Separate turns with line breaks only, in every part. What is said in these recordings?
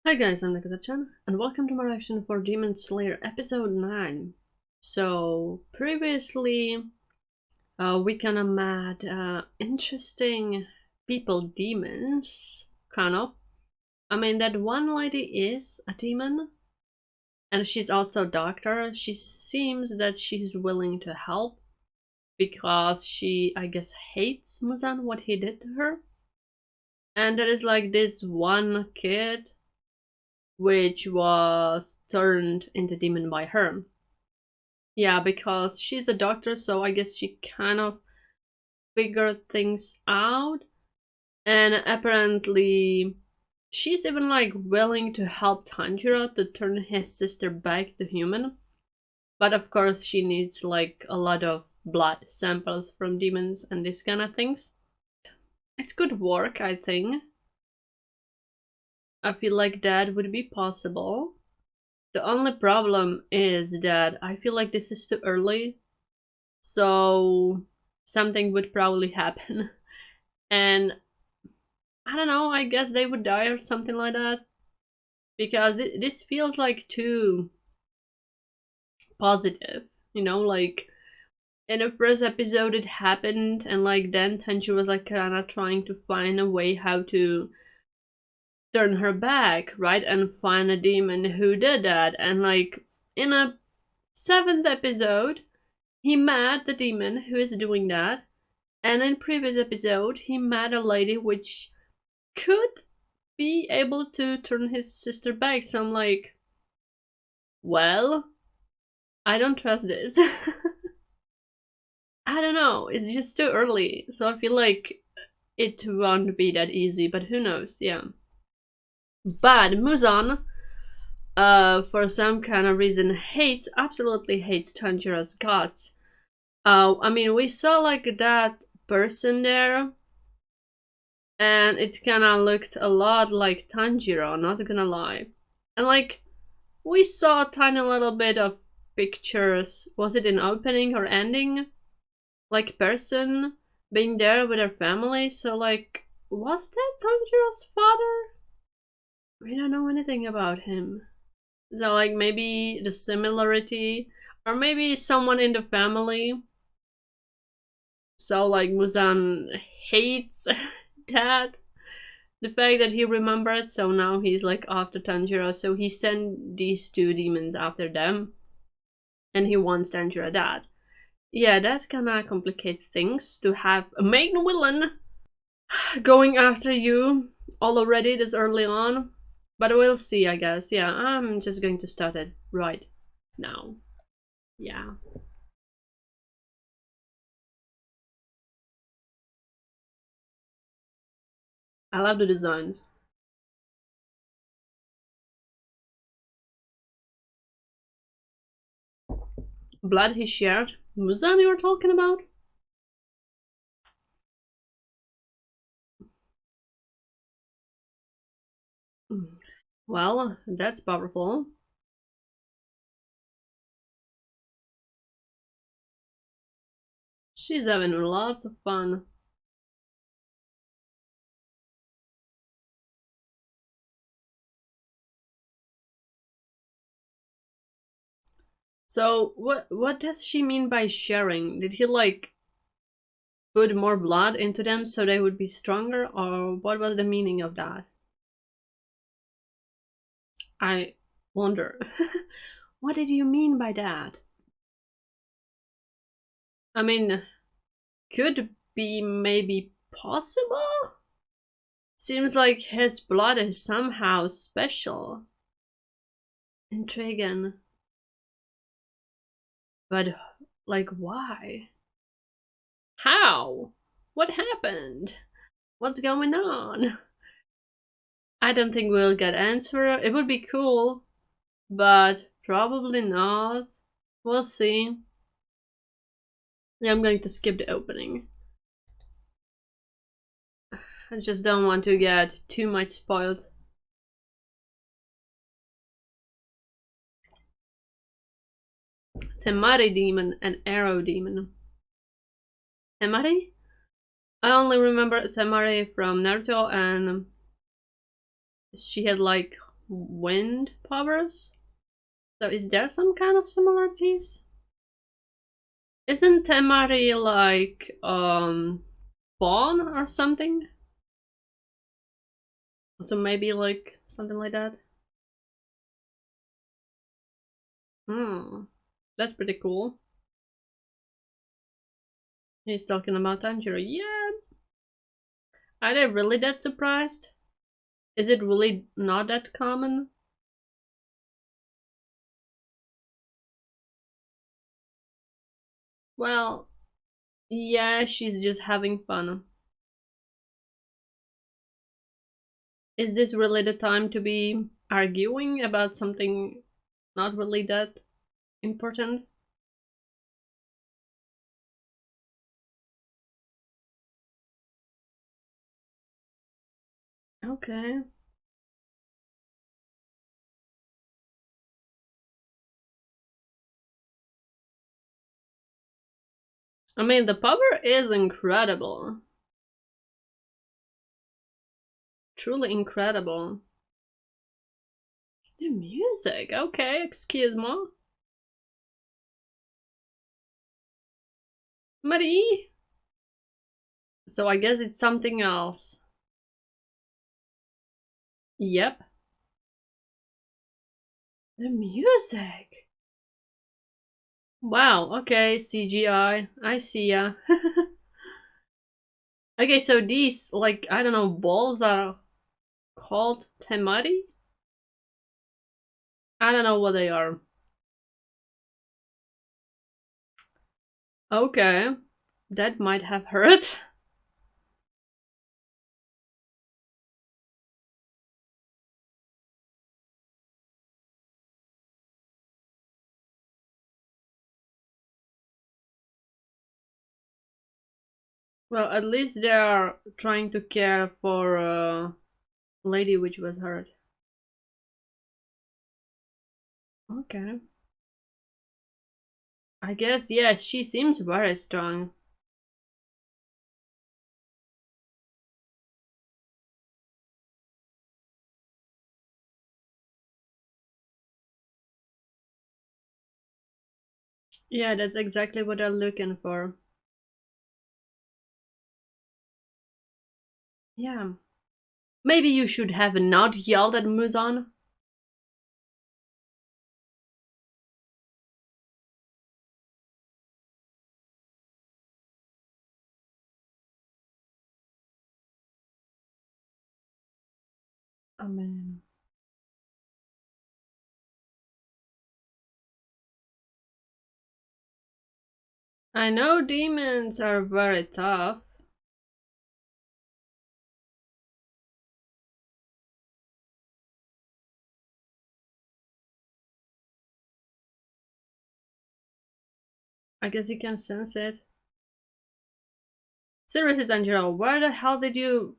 Hi guys, I'm Nagadir-chan, and welcome to my reaction for Demon Slayer episode 9. So, previously, we kinda met interesting people demons, kind of. I mean, that one lady is a demon, and she's also a doctor. She seems that she's willing to help, because she, I guess, hates Muzan, what he did to her. And there is like this one kid which was turned into demon by her. Yeah, because she's a doctor, so I guess she kind of figured things out. And apparently, she's even like willing to help Tanjiro to turn his sister back to human. But of course, she needs like a lot of blood samples from demons and these kind of things. It could work, I think. I feel like that would be possible. The only problem is that I feel like this is too early, so something would probably happen. And I don't know, I guess they would die or something like that. Because this feels like too positive, like in the first episode it happened, and like then Tenchi was like kinda trying to find a way how to turn her back, right? And find a demon who did that. And like in a 7th episode, he met the demon who is doing that, and in previous episode he met a lady which could be able to turn his sister back. So I'm like, well, I don't trust this. I don't know, it's just too early, so I feel like it won't be that easy, but who knows, yeah. But Muzan, for some kind of reason, absolutely hates Tanjiro's guts. I mean, we saw like that person there, and it kinda looked a lot like Tanjiro, not gonna lie. And like, we saw a tiny little bit of pictures, was it in opening or ending? Like person being there with her family, so like, was that Tanjiro's father? We don't know anything about him. So like, maybe the similarity, or maybe someone in the family. So like, Muzan hates that. The fact that he remembered, so now he's like after Tanjiro, so he sent these two demons after them. And he wants Tanjiro dead. Yeah, that kinda complicates things to have a main villain going after you already this early on. But we'll see, I guess. Yeah, I'm just going to start it right now. Yeah. I love the designs. Blood he shared. Muzan you were talking about? Well, that's powerful. She's having lots of fun. So what does she mean by sharing? Did he like put more blood into them so they would be stronger, or what was the meaning of that? I wonder. What did you mean by that? I mean, could be maybe possible? Seems like his blood is somehow special. Intriguing. But, like, why? How? What happened? What's going on? I don't think we'll get answer. It would be cool, but probably not. We'll see. Yeah, I'm going to skip the opening. I just don't want to get too much spoiled. Temari demon and arrow demon. Temari? I only remember Temari from Naruto, and she had like wind powers. So is there some kind of similarities? Isn't Temari like Fawn or something? So maybe like something like that. That's pretty cool. He's talking about Tanjiro. Yeah. Are they really that surprised? Is it really not that common? Well, yeah, she's just having fun. Is this really the time to be arguing about something not really that important? Okay. I mean, the power is incredible. Truly incredible. The music, okay, excuse me. Marie? So I guess it's something else. Yep. The music. Wow, okay, CGI. I see ya. Okay, so these, like, I don't know, balls are called temari? I don't know what they are. Okay. That might have hurt. Well, at least they are trying to care for a lady which was hurt. Okay. I guess, yes, she seems very strong. Yeah, that's exactly what I'm looking for. Yeah. Maybe you should have not yelled at Muzan. I mean, I know demons are very tough. I guess you can sense it. Seriously, Tanjiro, where the hell did you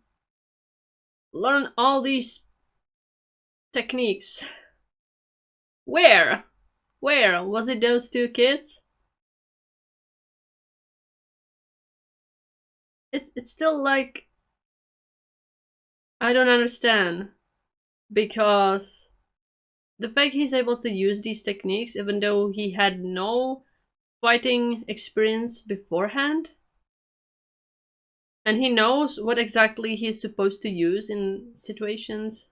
learn all these techniques? Where? Where? Was it those two kids? It's still like I don't understand because the fact he's able to use these techniques even though he had no fighting experience beforehand and he knows what exactly he's supposed to use in situations.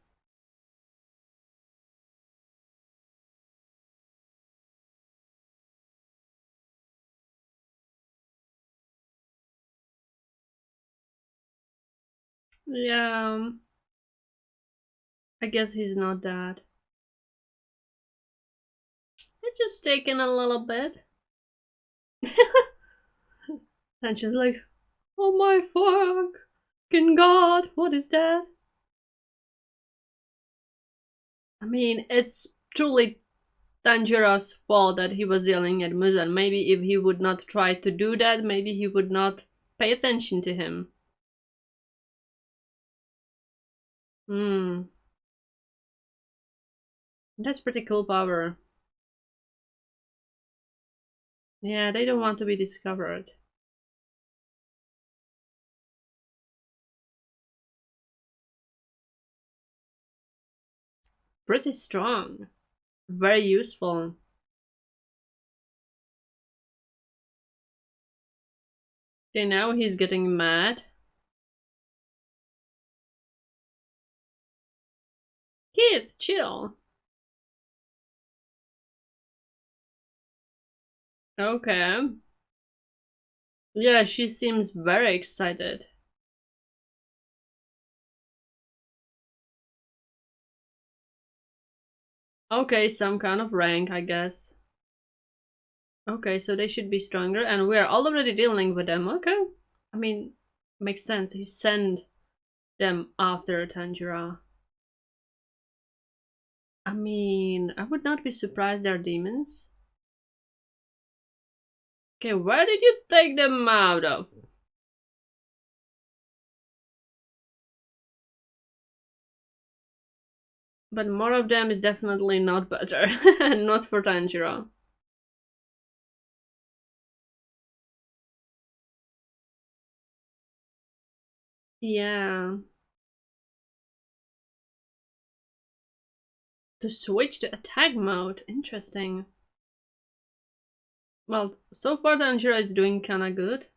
Yeah, I guess he's not that. It's just taken a little bit. And she's like, oh my fucking god, what is that? I mean, it's truly Tanjiro's fault that he was yelling at Muzan. Maybe if he would not try to do that, maybe he would not pay attention to him. Hmm, that's pretty cool power. Yeah, they don't want to be discovered. pretty strong. Very useful. Okay, now he's getting mad. Kid, chill. Okay. Yeah, she seems very excited. Okay, some kind of rank, I guess. Okay, so they should be stronger, and we're already dealing with them. Okay. I mean, makes sense. He sent them after Tanjiro. I mean, I would not be surprised they're demons. Okay, where did you take them out of? But more of them is definitely not better. Not for Tanjiro. Yeah. To switch to attack mode. Interesting. Well, so far Tanjiro is doing kinda good.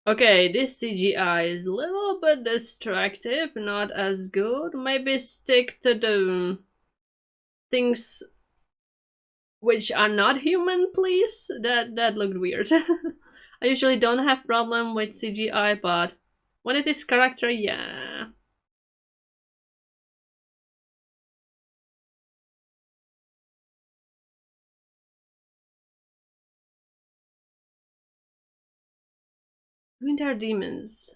Okay, this CGI is a little bit distractive, not as good. Maybe stick to the things which are not human, please. That looked weird. I usually don't have problem with CGI, but when it is character, yeah. I mean, they're demons.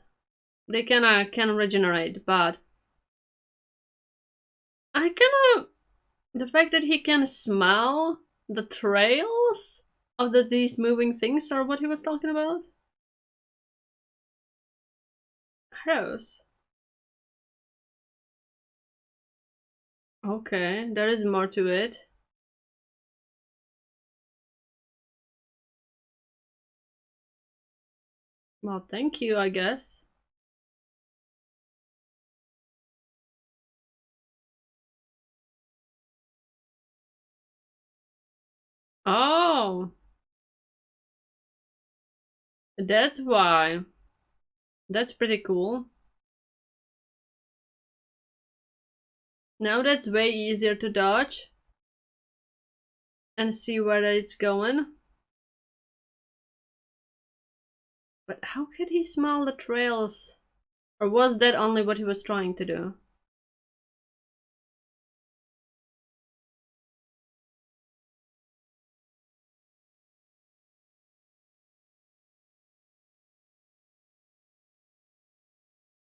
They can regenerate, but I kinda the fact that he can smell the trails of these moving things are what he was talking about. Gross. Okay, there is more to it. Well, thank you, I guess. Oh, that's why. That's pretty cool. Now that's way easier to dodge and see where it's going. But how could he smell the trails? Or was that only what he was trying to do?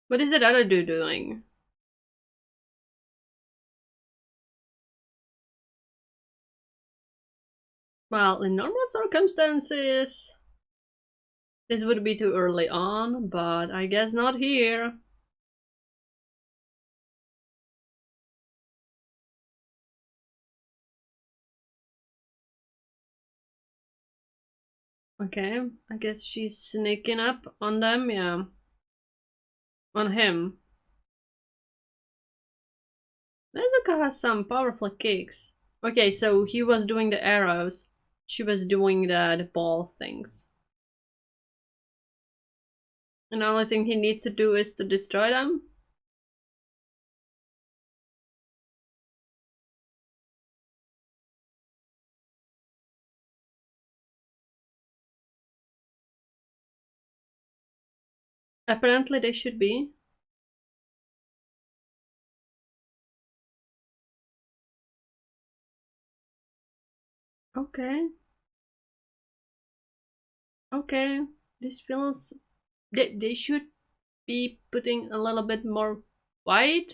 What is that other dude doing? Well, in normal circumstances, this would be too early on, but I guess not here. Okay, I guess she's sneaking up on them, yeah. On him. Nezuko has some powerful kicks. Okay, so he was doing the arrows. She was doing the ball things. And the only thing he needs to do is to destroy them. Apparently they should be. Okay. Okay. This feels... They should be putting a little bit more white.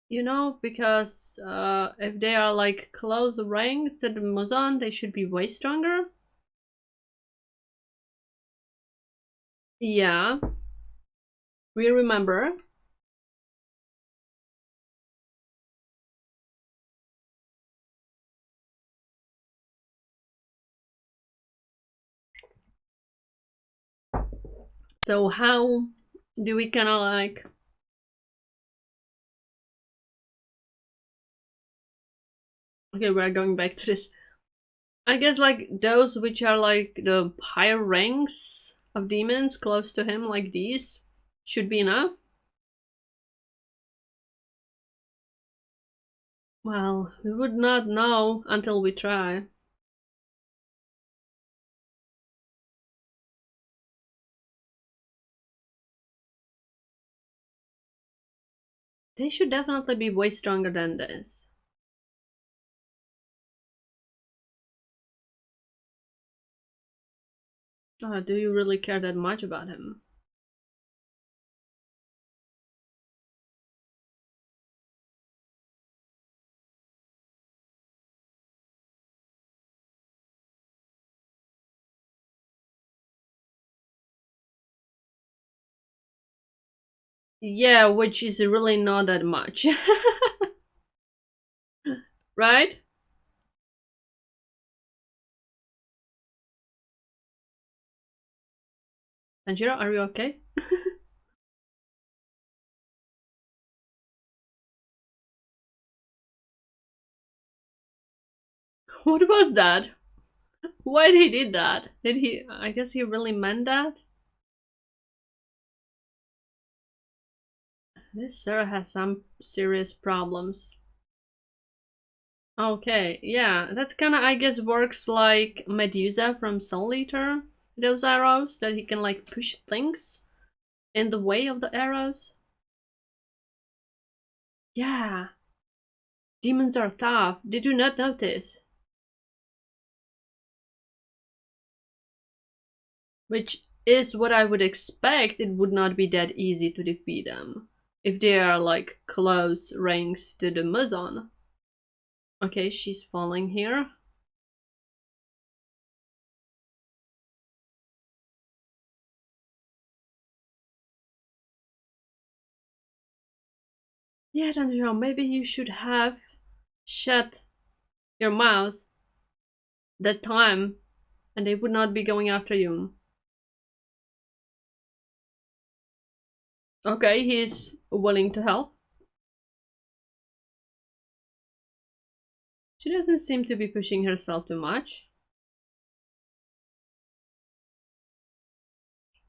You know, because if they are like close rank to the Muzan, they should be way stronger. Yeah, we remember. So how do we kind of like Okay, we're going back to this. I guess like those which are like the higher ranks of demons close to him, like these, should be enough. Well, we would not know until we try. They should definitely be way stronger than this. Do you really care that much about him? Yeah, which is really not that much. Right? Tanjiro, are you okay? What was that? Why did he did that? Did he? I guess he really meant that. This sir has some serious problems. Okay, yeah, that kind of I guess works like Medusa from Soul Eater. Those arrows that he can like push things in the way of the arrows. Yeah, demons are tough. Did you not notice? Which is what I would expect. It would not be that easy to defeat them if they are like close ranks to the Muzan. Okay, she's falling here. Yeah, Tanjiro, maybe you should have shut your mouth that time and they would not be going after you. Okay, he's willing to help. She doesn't seem to be pushing herself too much.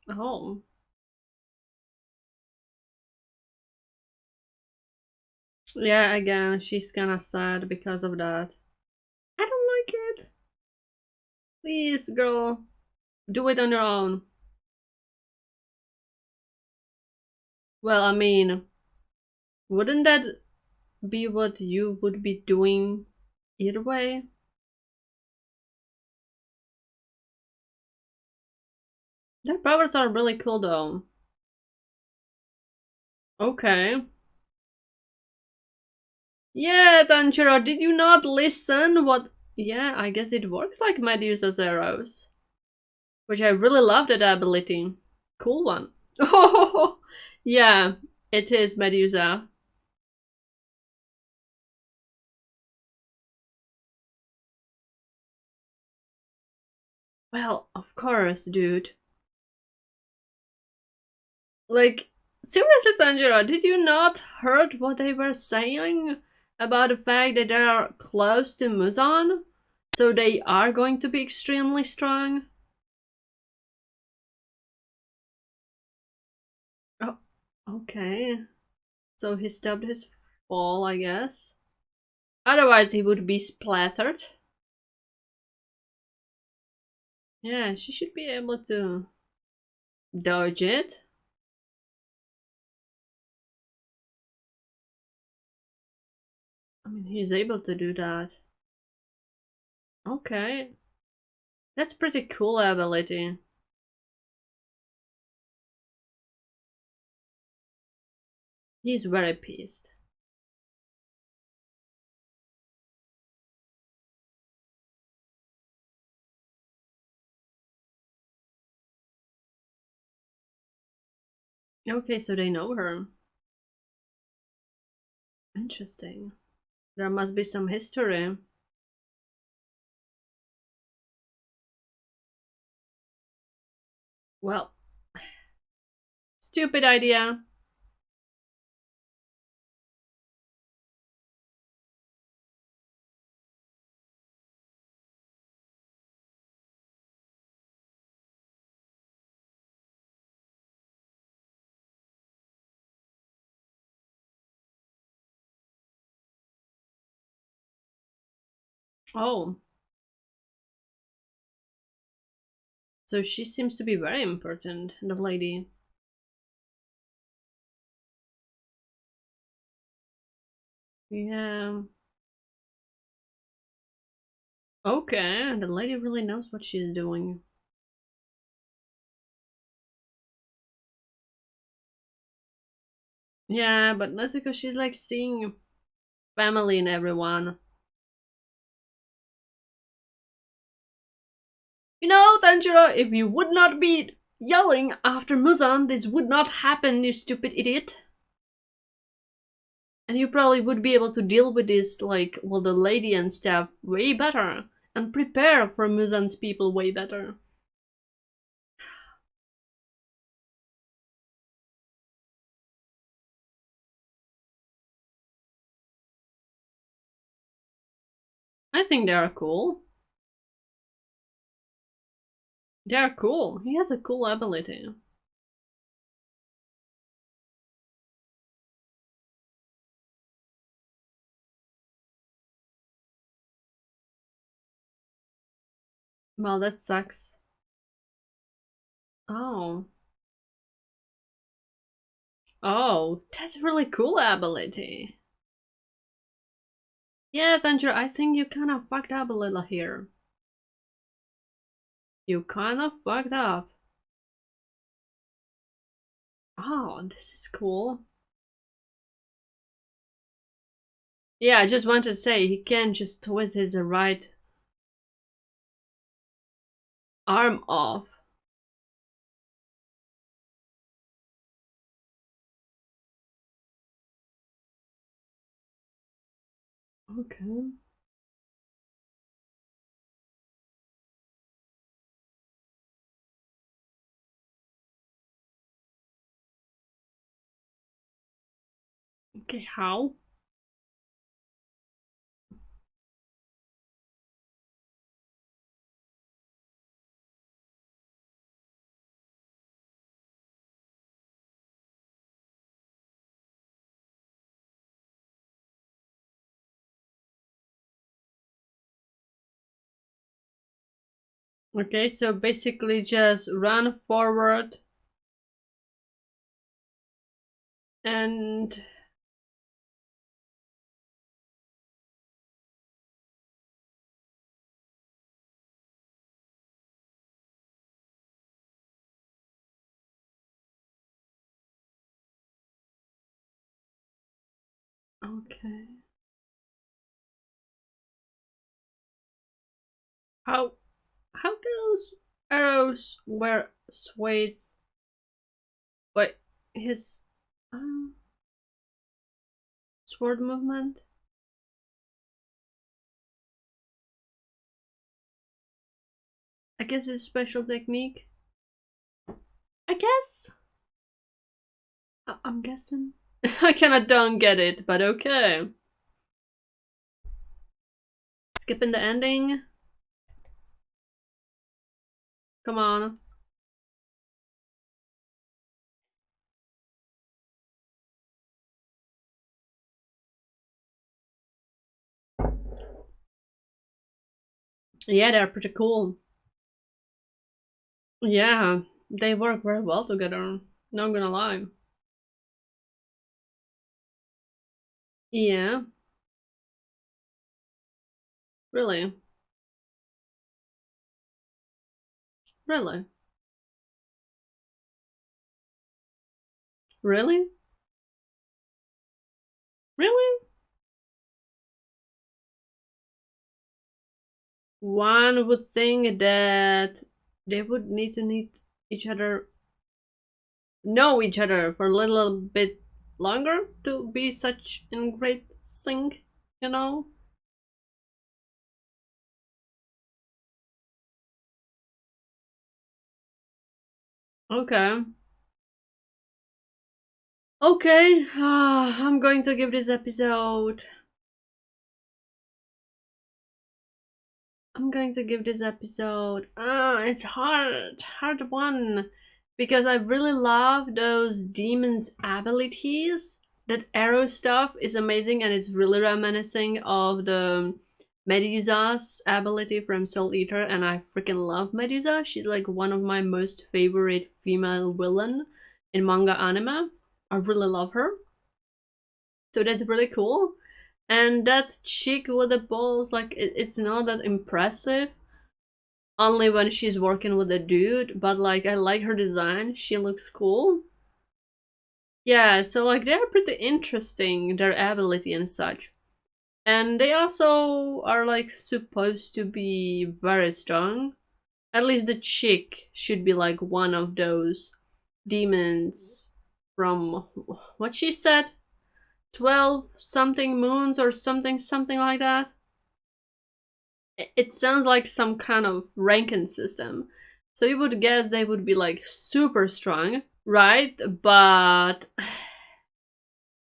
Oh. Yeah, again, she's kinda sad because of that. I don't like it. Please, girl, do it on your own. Well, I mean, wouldn't that be what you would be doing either way? Their powers are really cool though. Okay. Yeah, Tanjiro, did you not listen? What? Yeah, I guess it works like Medusa's arrows. Which I really love that ability. Cool one. Oh, yeah, it is Medusa. Well, of course, dude. Like, seriously, Tanjiro, did you not heard what they were saying about the fact that they are close to Muzan? So they are going to be extremely strong? Oh, okay. So he stopped his fall, I guess. Otherwise, he would be splattered. Yeah, she should be able to dodge it. I mean, he's able to do that. Okay. That's pretty cool ability. He's very pissed. Okay, so they know her. Interesting. There must be some history. Well, stupid idea. Oh. So she seems to be very important, the lady. Yeah. Okay, the lady really knows what she's doing. Yeah, but that's because she's like seeing family in everyone. You know, Tanjiro, if you would not be yelling after Muzan, this would not happen, you stupid idiot. And you probably would be able to deal with this, like, well, the lady and stuff way better. And prepare for Muzan's people way better. I think they are cool. They are cool. He has a cool ability. Well, that sucks. Oh. Oh, that's a really cool ability. Yeah, Tanjiro, I think you kind of fucked up a little here. You kind of fucked up. Oh, this is cool. Yeah, I just wanted to say, he can just twist his right arm off. Okay. Okay, how? Okay, so basically just run forward and... Okay. How those arrows were swayed by his uh, sword movement? I guess it's special technique. I guess. I'm guessing. I kinda don't get it, but okay. Skipping the ending. Come on. Yeah, they're pretty cool. Yeah, they work very well together. Not gonna lie. Yeah, really. Really? Really? Really? One would think that they would need each other, know each other for a little bit longer to be such in great sync, you know? Okay. Okay, I'm going to give this episode. I'm going to give this episode. It's hard one, because I really love those demons' abilities. That arrow stuff is amazing, and it's really reminiscing of the Medusa's ability from Soul Eater, and I freaking love Medusa. She's like one of my most favorite female villain in manga anime. I really love her. So that's really cool. And that chick with the balls, like, it's not that impressive. Only when she's working with a dude, but like, I like her design. She looks cool. Yeah, so like, they're pretty interesting, their ability and such. And they also are like supposed to be very strong. At least the chick should be like one of those demons from what she said, 12 something moons or something like that. It sounds like some kind of ranking system. So you would guess they would be like super strong, right? But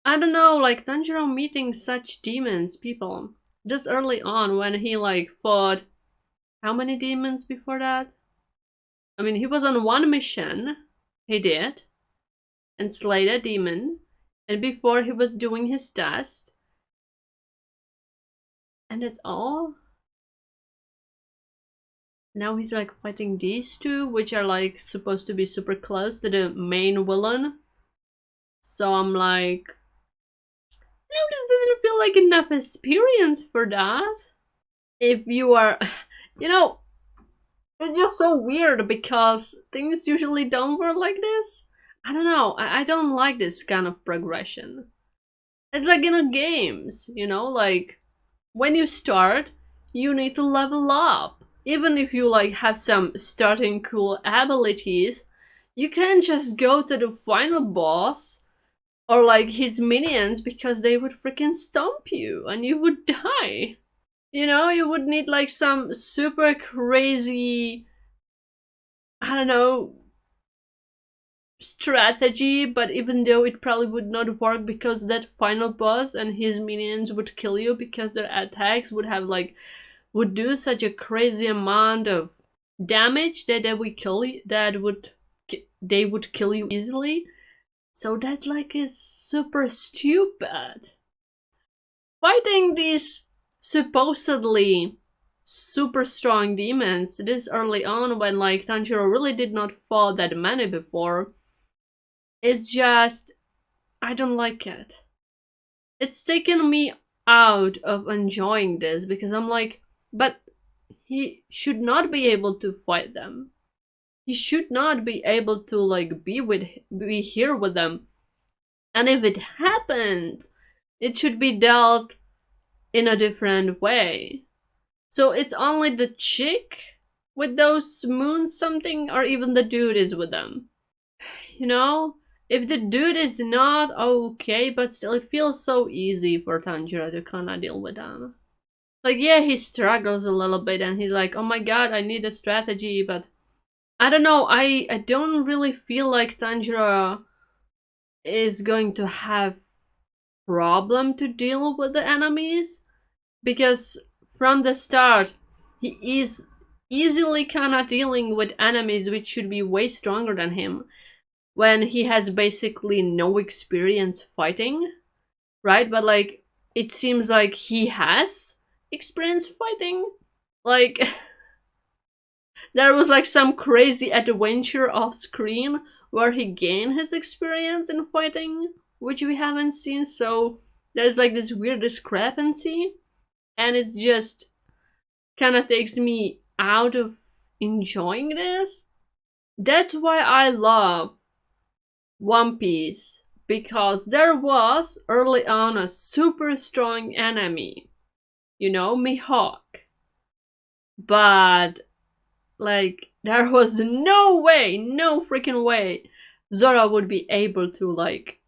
I don't know, like Tanjiro meeting such demons, people, this early on when he like fought how many demons before that? I mean, he was on one mission, he did, and slayed a demon, and before he was doing his test, and that's all? Now he's like fighting these two, which are like supposed to be super close to the main villain. So I'm like, this doesn't feel like enough experience for that. If you are, you know, it's just so weird because things usually don't work like this. I don't know, I don't like this kind of progression. It's like in the games, you know, like when you start, you need to level up. Even if you like have some starting cool abilities, you can't just go to the final boss or like his minions because they would freaking stomp you and you would die. You know, you would need like some super crazy, I don't know, strategy, but even though it probably would not work because that final boss and his minions would kill you because their attacks would have like would do such a crazy amount of damage that they would kill you, they would kill you easily. So that like is super stupid. Fighting these supposedly super strong demons this early on when like Tanjiro really did not fall that many before, it's just, I don't like it. It's taken me out of enjoying this because I'm like, but he should not be able to fight them. He should not be able to like be here with them. And if it happened, it should be dealt in a different way. So it's only the chick with those moons something, or even the dude is with them. You know? If the dude is not okay, but still it feels so easy for Tanjiro to kinda deal with them. Like, yeah, he struggles a little bit and he's like, oh my god, I need a strategy, but I don't know, I don't really feel like Tanjiro is going to have problem to deal with the enemies, because from the start he is easily kinda dealing with enemies which should be way stronger than him when he has basically no experience fighting, right? But like, it seems like he has experience fighting. Like, there was like some crazy adventure off screen where he gained his experience in fighting, which we haven't seen, so there's like this weird discrepancy, and it just kind of takes me out of enjoying this. That's why I love One Piece, because there was early on a super strong enemy, you know, Mihawk. But like, there was no way, no freaking way Zoro would be able to like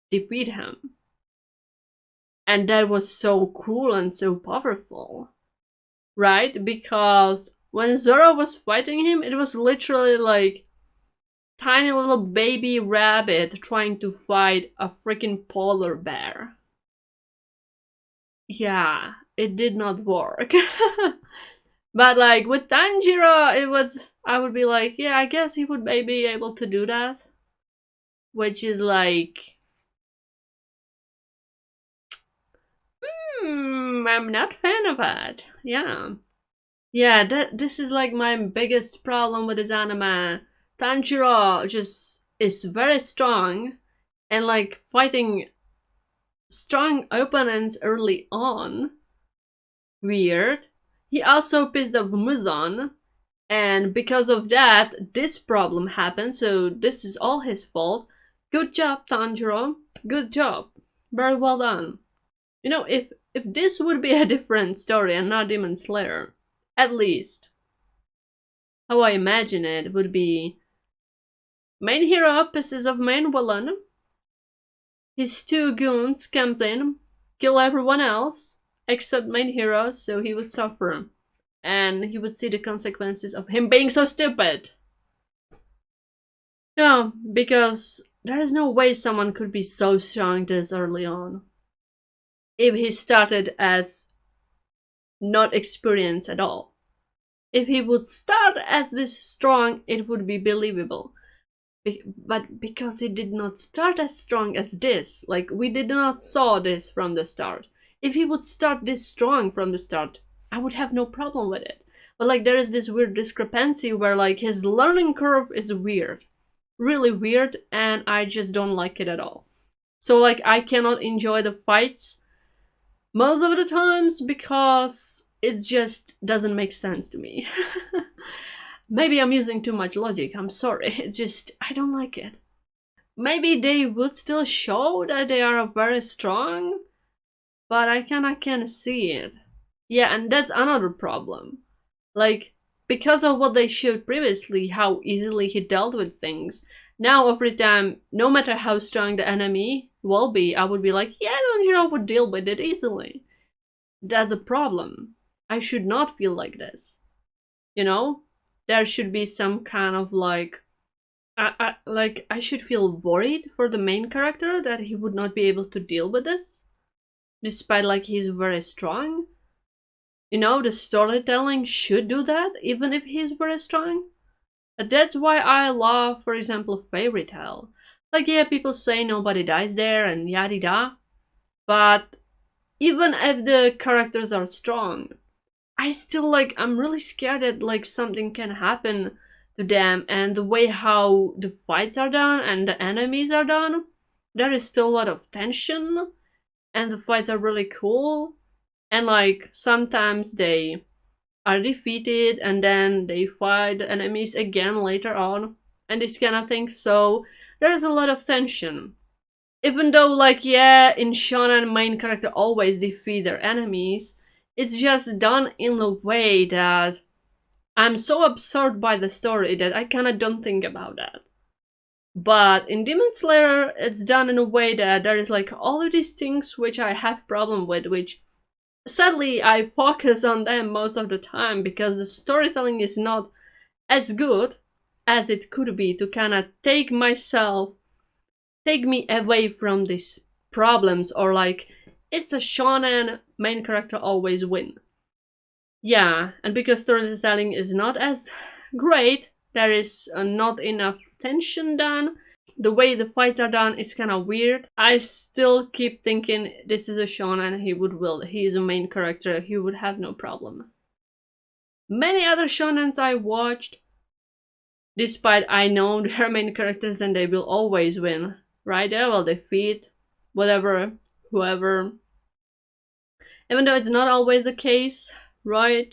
defeat him. And that was so cool and so powerful, right? Because when Zoro was fighting him, it was literally like tiny little baby rabbit trying to fight a freaking polar bear. Yeah, it did not work. But like with Tanjiro, it was, I would be like, yeah, I guess he would maybe be able to do that. Which is like, I'm not fan of it. Yeah. Yeah, this is like my biggest problem with this anime. Tanjiro just is very strong and like fighting strong opponents early on. Weird. He also pissed off Muzan, and because of that, this problem happened, so this is all his fault. Good job, Tanjiro. Good job. Very well done. You know, if this would be a different story and not Demon Slayer, at least, how I imagine it would be main hero pisses off main villain, his two goons comes in, kill everyone else, except main hero, so he would suffer. And he would see the consequences of him being so stupid. No, because there is no way someone could be so strong this early on. If he started as not experienced at all. If he would start as this strong, it would be believable. But because he did not start as strong as this, like we did not saw this from the start. If he would start this strong from the start, I would have no problem with it. But like there is this weird discrepancy where like his learning curve is weird. Really weird, and I just don't like it at all. So like I cannot enjoy the fights most of the times because it just doesn't make sense to me. Maybe I'm using too much logic, I'm sorry. It just, I don't like it. Maybe they would still show that they are very strong, but I can't see it. Yeah, and that's another problem. Like, because of what they showed previously, how easily he dealt with things, now every time, no matter how strong the enemy will be, I would be like, yeah, Tanjiro would deal with it easily. That's a problem. I should not feel like this. You know? There should be some kind of like... I should feel worried for the main character that he would not be able to deal with this. Despite like he's very strong. You know, the storytelling should do that, even if he's very strong. That's why I love, for example, Fairy Tail. Like, yeah, people say nobody dies there and yada da. But even if the characters are strong, I still like, I'm really scared that like something can happen to them, and the way how the fights are done and the enemies are done, there is still a lot of tension, and the fights are really cool. And like sometimes they are defeated and then they fight the enemies again later on and this kind of thing. So there's a lot of tension. Even though like yeah, in shonen main character always defeat their enemies, it's just done in a way that I'm so absorbed by the story that I kinda don't think about that. But in Demon Slayer, it's done in a way that there is like all of these things which I have problem with, which sadly I focus on them most of the time because the storytelling is not as good as it could be to kinda take me away from these problems, or like, it's a shonen, main character always win. Yeah, and because storytelling is not as great, there is not enough tension done. The way the fights are done is kind of weird. I still keep thinking this is a shonen, he is a main character, he would have no problem. Many other shonens I watched, despite I know their main characters and they will always win, right? They will defeat whatever, whoever. Even though it's not always the case, right?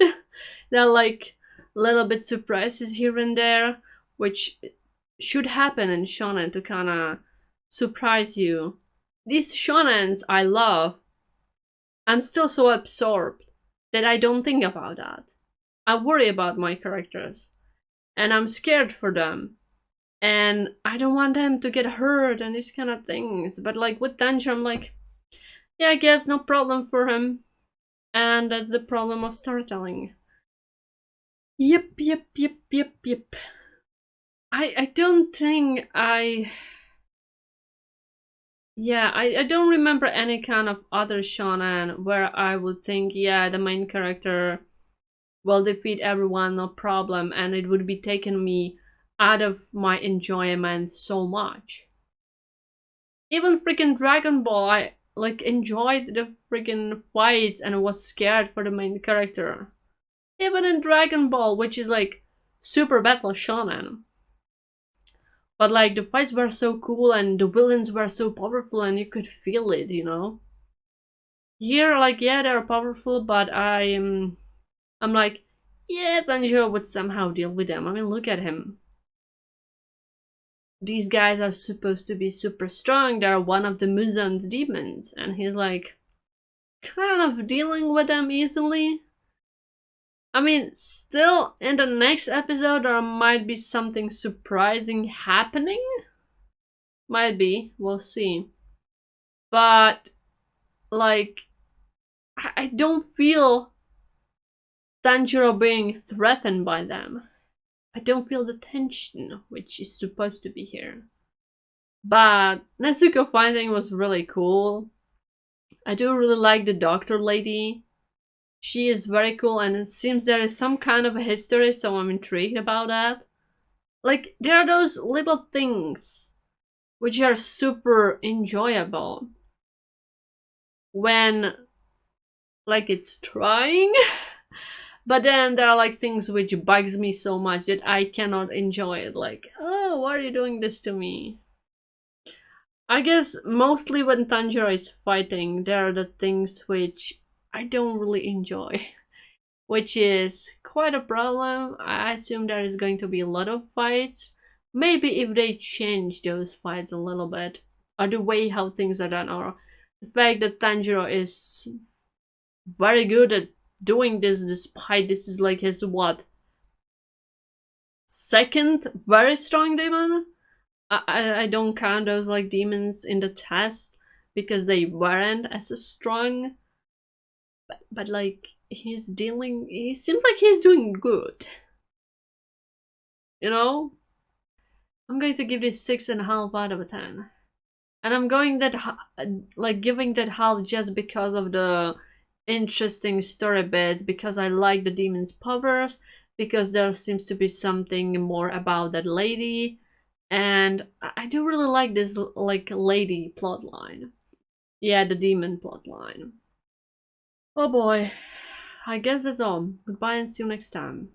There are like little bit surprises here and there, which should happen in shonen to kinda surprise you. These shonens I love, I'm still so absorbed that I don't think about that. I worry about my characters, and I'm scared for them. And I don't want them to get hurt and these kind of things. But like with Tanjiro, I'm like, yeah, I guess no problem for him. And that's the problem of storytelling. Yep. I don't think I don't remember any kind of other shonen where I would think, yeah, the main character will defeat everyone, no problem, and it would be taking me out of my enjoyment so much. Even freaking Dragon Ball, like enjoyed the freaking fights and was scared for the main character. Even in Dragon Ball, which is like super battle shonen. But like the fights were so cool and the villains were so powerful and you could feel it, you know? Here, like, yeah, they're powerful, but I'm like, yeah, Tanjiro would somehow deal with them. I mean, look at him. These guys are supposed to be super strong. They're one of the Muzan's demons. And he's like, kind of dealing with them easily. I mean, still, in the next episode, there might be something surprising happening. Might be, we'll see. But, like, I don't feel Tanjiro being threatened by them. I don't feel the tension which is supposed to be here. But Nezuko finding was really cool. I do really like the doctor lady. She is very cool and it seems there is some kind of a history, so I'm intrigued about that. Like, there are those little things which are super enjoyable when, like, it's trying. But then there are like things which bugs me so much that I cannot enjoy it. Like, oh, why are you doing this to me? I guess mostly when Tanjiro is fighting, there are the things which I don't really enjoy. Which is quite a problem. I assume there is going to be a lot of fights. Maybe if they change those fights a little bit. Or the way how things are done. Or the fact that Tanjiro is very good at doing this despite this is like his what, second very strong demon. I don't count those like demons in the test because they weren't as strong, but like he seems like he's doing good, you know. I'm going to give this 6.5 out of 10, and I'm going that like giving that half just because of the interesting story bits, because I like the demon's powers, because there seems to be something more about that lady, and I do really like this like lady plotline. Yeah, the demon plotline. Oh boy, I guess that's all. Goodbye and see you next time.